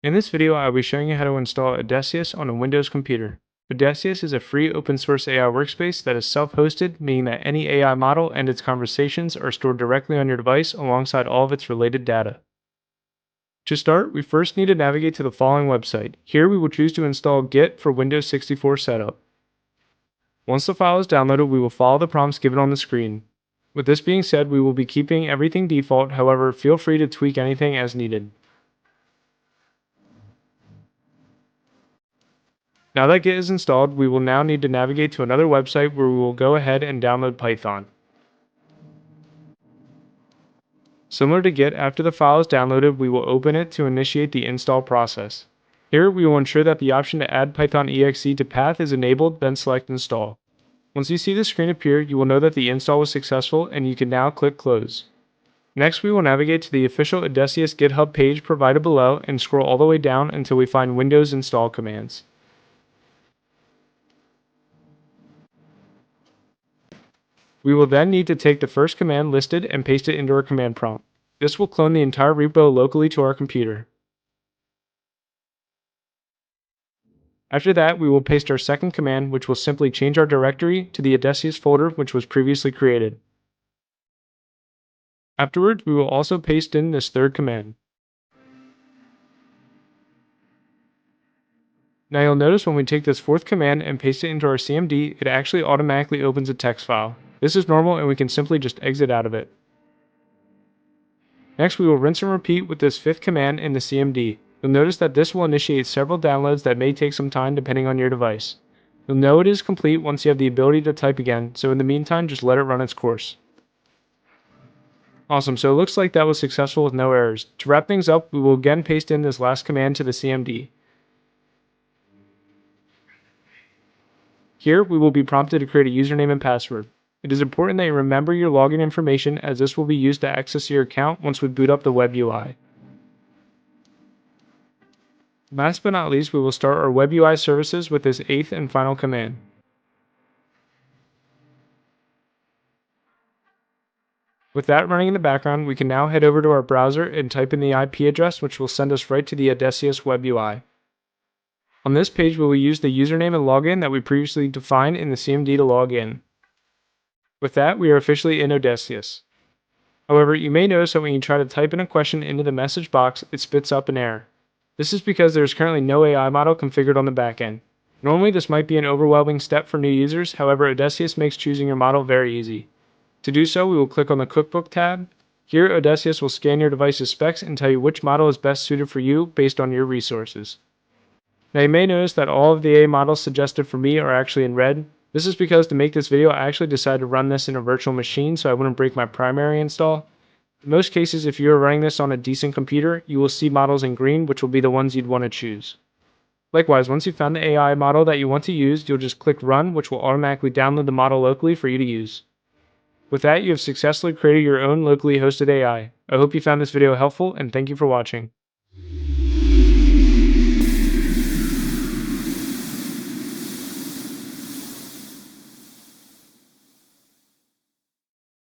In this video, I will be showing you how to install Odysseus on a Windows computer. Odysseus is a free open source AI workspace that is self-hosted, meaning that any AI model and its conversations are stored directly on your device alongside all of its related data. To start, we first need to navigate to the following website. Here we will choose to install Git for Windows 64 setup. Once the file is downloaded, we will follow the prompts given on the screen. With this being said, we will be keeping everything default, however, feel free to tweak anything as needed. Now that Git is installed, we will now need to navigate to another website where we will go ahead and download Python. Similar to Git, after the file is downloaded, we will open it to initiate the install process. Here, we will ensure that the option to add Python exe to path is enabled, then select install. Once you see the screen appear, you will know that the install was successful and you can now click close. Next, we will navigate to the official Odysseus GitHub page provided below and scroll all the way down until we find Windows install commands. We will then need to take the first command listed and paste it into our command prompt. This will clone the entire repo locally to our computer. After that, we will paste our second command, which will simply change our directory to the Odysseus folder which was previously created. Afterwards, we will also paste in this third command. Now you'll notice when we take this fourth command and paste it into our CMD, it actually automatically opens a text file. This is normal and we can simply just exit out of it. Next, we will rinse and repeat with this fifth command in the CMD. You'll notice that this will initiate several downloads that may take some time depending on your device. You'll know it is complete once you have the ability to type again, so in the meantime, just let it run its course. Awesome, so it looks like that was successful with no errors. To wrap things up, we will again paste in this last command to the CMD. Here, we will be prompted to create a username and password. It is important that you remember your login information as this will be used to access your account once we boot up the web UI. Last but not least, we will start our web UI services with this eighth and final command. With that running in the background, we can now head over to our browser and type in the IP address, which will send us right to the Odysseus web UI. On this page, we will use the username and login that we previously defined in the CMD to log in. With that, we are officially in Odysseus. However, you may notice that when you try to type in a question into the message box, it spits up an error. This is because there is currently no AI model configured on the backend. Normally, this might be an overwhelming step for new users, however, Odysseus makes choosing your model very easy. To do so, we will click on the Cookbook tab. Here, Odysseus will scan your device's specs and tell you which model is best suited for you based on your resources. Now you may notice that all of the AI models suggested for me are actually in red. This is because to make this video, I actually decided to run this in a virtual machine so I wouldn't break my primary install. In most cases, if you are running this on a decent computer, you will see models in green, which will be the ones you'd want to choose. Likewise, once you've found the AI model that you want to use, you'll just click Run, which will automatically download the model locally for you to use. With that, you have successfully created your own locally hosted AI. I hope you found this video helpful, and thank you for watching.